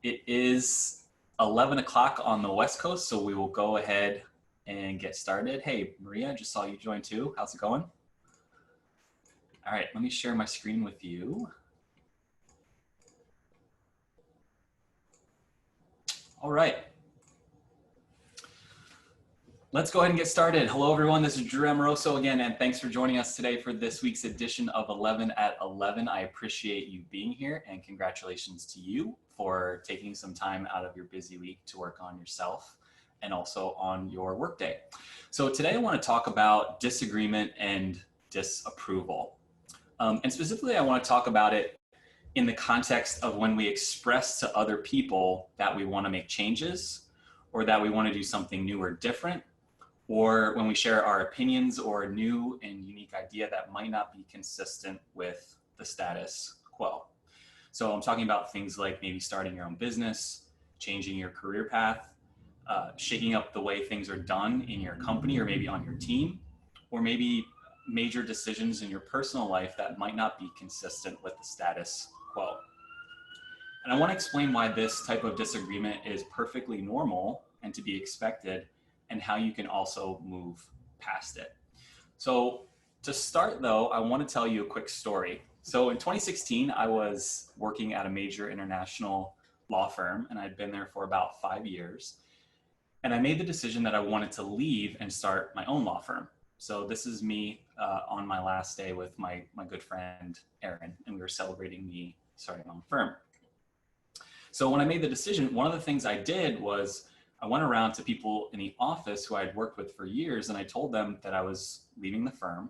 It is 11 o'clock on the West Coast, so we will go ahead and get started. Hey, Maria, I just saw you join too. How's it going? All right, let me share my screen with you. All right. Let's go ahead and get started. Hello, everyone. This is Drew Amoroso again, and thanks for joining us today for this week's edition of 11 at 11. I appreciate you being here, and congratulations to you for taking some time out of your busy week to work on yourself and also on your workday. So today I want to talk about disagreement and disapproval. And specifically, I want to talk about it in the context of when we express to other people that we want to make changes or that we want to do something new or different, or when we share our opinions or a new and unique idea that might not be consistent with the status quo. So I'm talking about things like maybe starting your own business, changing your career path, shaking up the way things are done in your company or maybe on your team, or maybe major decisions in your personal life that might not be consistent with the status quo. And I want to explain why this type of disagreement is perfectly normal and to be expected, and how you can also move past it. So to start though, I want to tell you a quick story. So in 2016, I was working at a major international law firm, and I'd been there for about 5 years. And I made the decision that I wanted to leave and start my own law firm. So this is me on my last day with my good friend, Aaron, and we were celebrating me starting my own firm. So when I made the decision, one of the things I did was I went around to people in the office who I had worked with for years, and I told them that I was leaving the firm.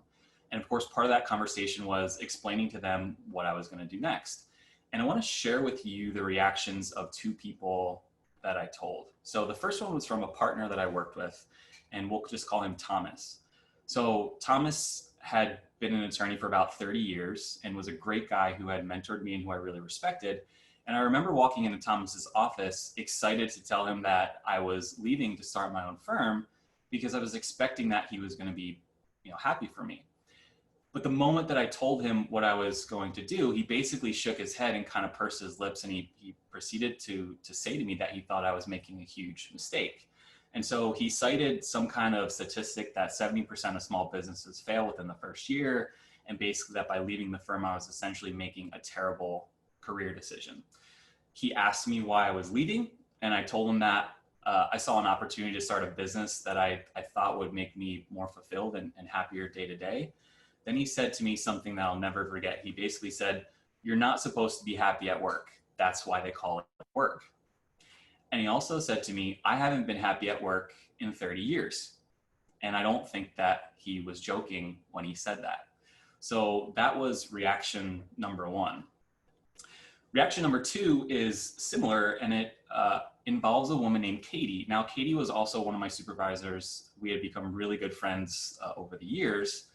And of course, part of that conversation was explaining to them what I was going to do next. And I want to share with you the reactions of two people that I told. So the first one was from a partner that I worked with, and we'll just call him Thomas. So Thomas had been an attorney for about 30 years and was a great guy who had mentored me and who I really respected. And I remember walking into Thomas's office excited to tell him that I was leaving to start my own firm because I was expecting that he was going to be, happy for me. But the moment that I told him what I was going to do, he basically shook his head and kind of pursed his lips, and he proceeded to say to me that he thought I was making a huge mistake. And so he cited some kind of statistic that 70% of small businesses fail within the first year, and basically that by leaving the firm, I was essentially making a terrible career decision. He asked me why I was leaving, and I told him that I saw an opportunity to start a business that I thought would make me more fulfilled and happier day to day. Then he said to me something that I'll never forget. He basically said, "You're not supposed to be happy at work. That's why they call it work." And he also said to me, "I haven't been happy at work in 30 years. And I don't think that he was joking when he said that. So that was reaction number one. Reaction number two is similar, and it involves a woman named Katie. Now, Katie was also one of my supervisors. We had become really good friends over the years.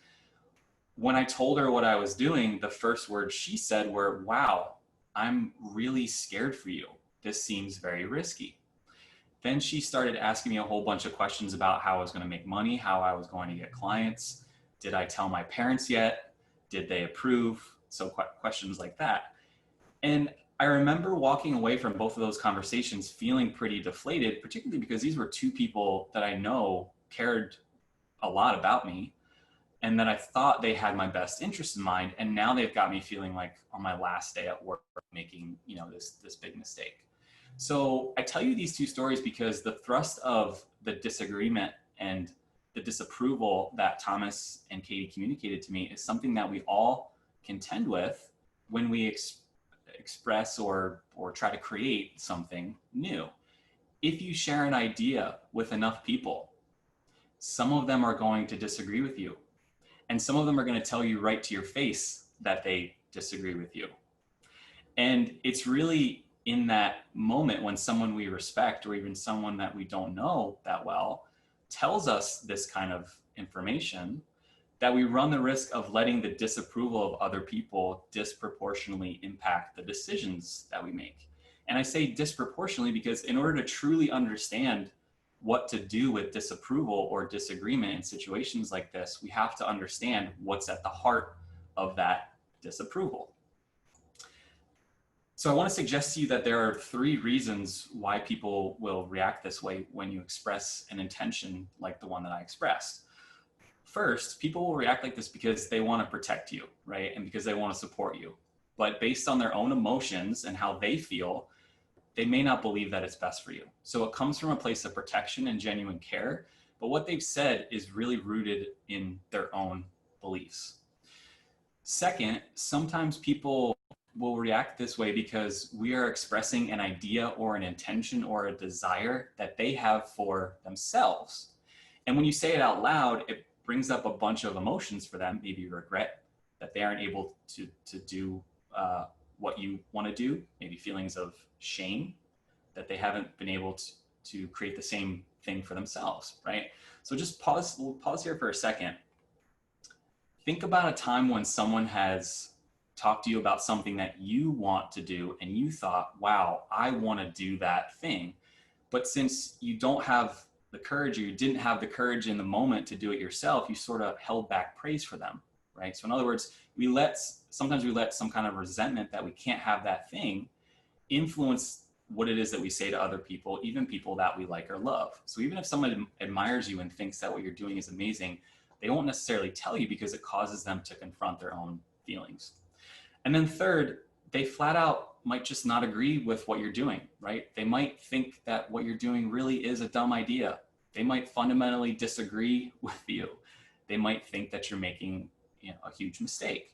When I told her what I was doing, the first words she said were, "Wow, I'm really scared for you. This seems very risky." Then she started asking me a whole bunch of questions about how I was going to make money, how I was going to get clients. Did I tell my parents yet? Did they approve? So questions like that. And I remember walking away from both of those conversations feeling pretty deflated, particularly because these were two people that I know cared a lot about me and that I thought they had my best interest in mind. And now they've got me feeling like on my last day at work making, this big mistake. So I tell you these two stories because the thrust of the disagreement and the disapproval that Thomas and Katie communicated to me is something that we all contend with when we express or try to create something new. If you share an idea with enough people, some of them are going to disagree with you, and some of them are going to tell you right to your face that they disagree with you. And it's really in that moment when someone we respect, or even someone that we don't know that well, tells us this kind of information, that we run the risk of letting the disapproval of other people disproportionately impact the decisions that we make. And I say disproportionately because in order to truly understand what to do with disapproval or disagreement in situations like this, we have to understand what's at the heart of that disapproval. So I want to suggest to you that there are three reasons why people will react this way when you express an intention like the one that I expressed. First, people will react like this because they want to protect you, right? And because they want to support you. But based on their own emotions and how they feel, they may not believe that it's best for you. So it comes from a place of protection and genuine care. But what they've said is really rooted in their own beliefs. Second, sometimes people will react this way because we are expressing an idea or an intention or a desire that they have for themselves. And when you say it out loud, it brings up a bunch of emotions for them, maybe regret that they aren't able to do what you want to do, maybe feelings of shame that they haven't been able to create the same thing for themselves, right? So just we'll pause here for a second. Think about a time when someone has talked to you about something that you want to do and you thought, wow, I want to do that thing. But since you don't have the courage, or you didn't have the courage in the moment to do it yourself, you sort of held back praise for them, right? So in other words, sometimes we let some kind of resentment that we can't have that thing influence what it is that we say to other people, even people that we like or love. So even if someone admires you and thinks that what you're doing is amazing, they won't necessarily tell you because it causes them to confront their own feelings. And then third, they flat out might just not agree with what you're doing, right? They might think that what you're doing really is a dumb idea. They might fundamentally disagree with you. They might think that you're making, a huge mistake.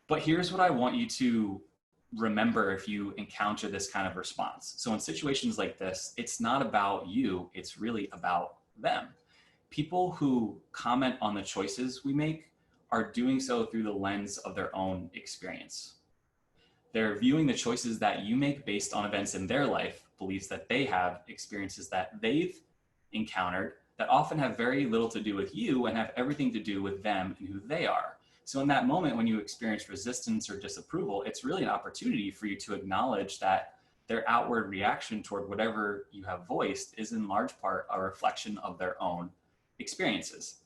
But here's what I want you to remember if you encounter this kind of response. So in situations like this, it's not about you, it's really about them. People who comment on the choices we make are doing so through the lens of their own experience. They're viewing the choices that you make based on events in their life, beliefs that they have, experiences that they've encountered that often have very little to do with you and have everything to do with them and who they are. So in that moment, when you experience resistance or disapproval, it's really an opportunity for you to acknowledge that their outward reaction toward whatever you have voiced is in large part a reflection of their own experiences.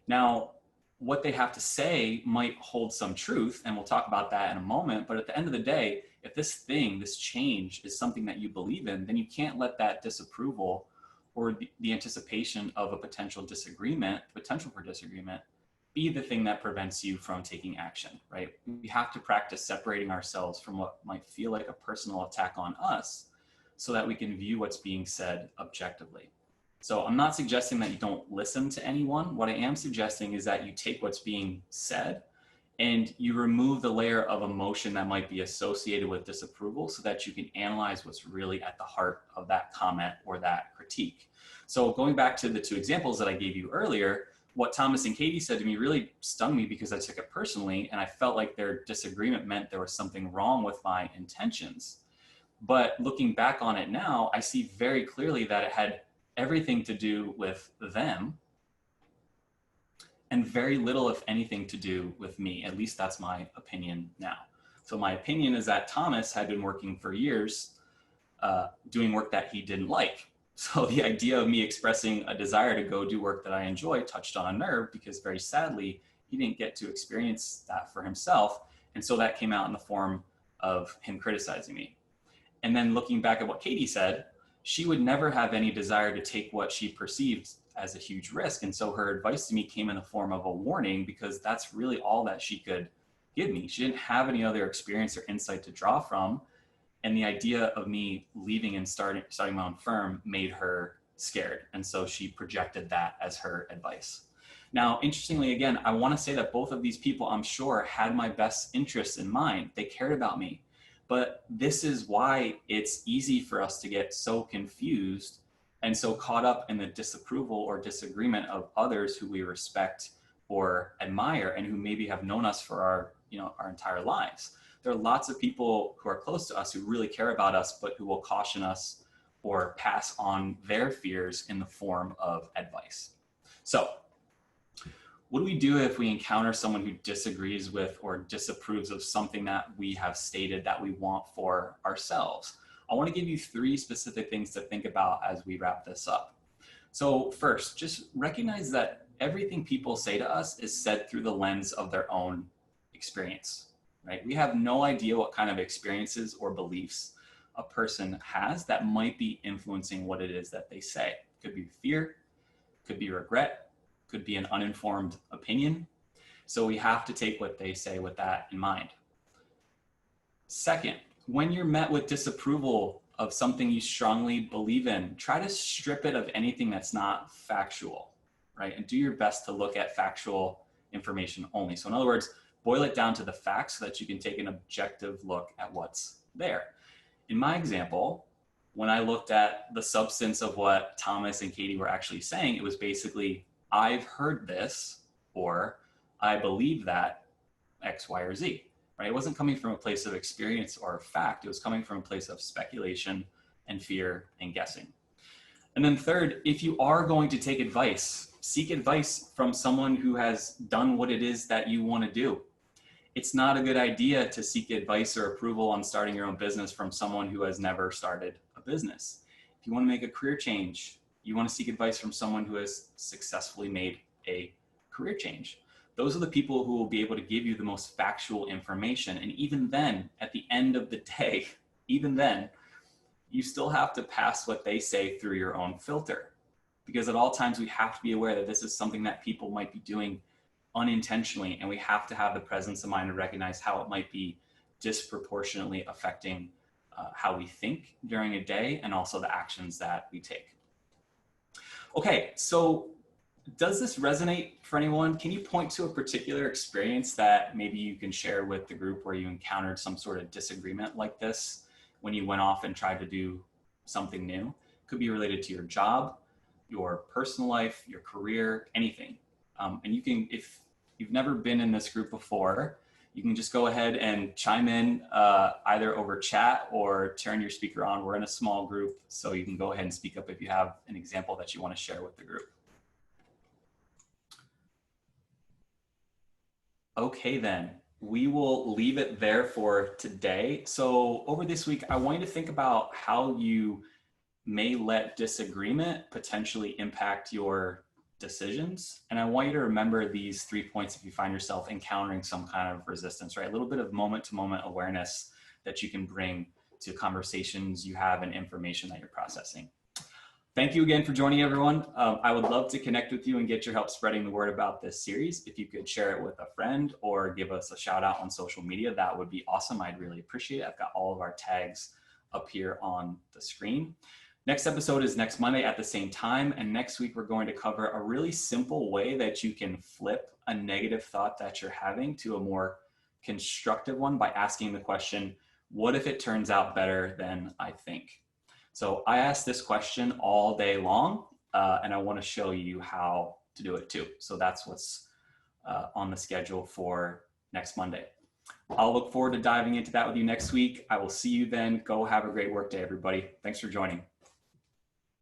Now, what they have to say might hold some truth, and we'll talk about that in a moment, but at the end of the day, if this change is something that you believe in, then you can't let that disapproval or the anticipation of a potential for disagreement, be the thing that prevents you from taking action, right? We have to practice separating ourselves from what might feel like a personal attack on us so that we can view what's being said objectively. So I'm not suggesting that you don't listen to anyone. What I am suggesting is that you take what's being said and you remove the layer of emotion that might be associated with disapproval so that you can analyze what's really at the heart of that comment or that critique. So going back to the two examples that I gave you earlier, what Thomas and Katie said to me really stung me because I took it personally and I felt like their disagreement meant there was something wrong with my intentions. But looking back on it now, I see very clearly that it had everything to do with them and very little, if anything, to do with me. At least that's my opinion now. So my opinion is that Thomas had been working for years doing work that he didn't like. So the idea of me expressing a desire to go do work that I enjoy touched on a nerve because very sadly, he didn't get to experience that for himself. And so that came out in the form of him criticizing me. And then looking back at what Katie said, she would never have any desire to take what she perceived as a huge risk. And so her advice to me came in the form of a warning because that's really all that she could give me. She didn't have any other experience or insight to draw from. And the idea of me leaving and starting my own firm made her scared. And so she projected that as her advice. Now, interestingly, again, I want to say that both of these people, I'm sure, had my best interests in mind. They cared about me. But this is why it's easy for us to get so confused and so caught up in the disapproval or disagreement of others who we respect or admire and who maybe have known us for our entire lives. There are lots of people who are close to us who really care about us, but who will caution us or pass on their fears in the form of advice. So what do we do if we encounter someone who disagrees with or disapproves of something that we have stated that we want for ourselves? I want to give you 3 specific things to think about as we wrap this up. So first, just recognize that everything people say to us is said through the lens of their own experience. right? We have no idea what kind of experiences or beliefs a person has that might be influencing what it is that they say. Could be fear, could be regret, could be an uninformed opinion. So we have to take what they say with that in mind. Second, when you're met with disapproval of something you strongly believe in, try to strip it of anything that's not factual, right? And do your best to look at factual information only. So in other words, boil it down to the facts so that you can take an objective look at what's there. In my example, when I looked at the substance of what Thomas and Katie were actually saying, it was basically, I've heard this, or I believe that X, Y, or Z, right? It wasn't coming from a place of experience or fact. It was coming from a place of speculation and fear and guessing. And then third, if you are going to take advice, seek advice from someone who has done what it is that you want to do. It's not a good idea to seek advice or approval on starting your own business from someone who has never started a business. If you want to make a career change, you want to seek advice from someone who has successfully made a career change. Those are the people who will be able to give you the most factual information. And even then, at the end of the day, even then, you still have to pass what they say through your own filter. Because at all times, we have to be aware that this is something that people might be doing unintentionally, and we have to have the presence of mind to recognize how it might be disproportionately affecting how we think during a day and also the actions that we take. Okay, so does this resonate for anyone? Can you point to a particular experience that maybe you can share with the group where you encountered some sort of disagreement like this when you went off and tried to do something new? Could be related to your job, your personal life, your career, anything. And you can, if you've never been in this group before, you can just go ahead and chime in either over chat or turn your speaker on. We're in a small group, so you can go ahead and speak up if you have an example that you want to share with the group. Okay, then we will leave it there for today. So over this week, I want you to think about how you may let disagreement potentially impact your decisions. And I want you to remember these 3 points if you find yourself encountering some kind of resistance, right? A little bit of moment-to-moment awareness that you can bring to conversations you have and information that you're processing. Thank you again for joining, everyone. I would love to connect with you and get your help spreading the word about this series. If you could share it with a friend or give us a shout out on social media, that would be awesome. I'd really appreciate it. I've got all of our tags up here on the screen. Next episode is next Monday at the same time. And next week, we're going to cover a really simple way that you can flip a negative thought that you're having to a more constructive one by asking the question, what if it turns out better than I think? So I ask this question all day long, and I want to show you how to do it too. So that's what's on the schedule for next Monday. I'll look forward to diving into that with you next week. I will see you then. Go have a great work day, everybody. Thanks for joining.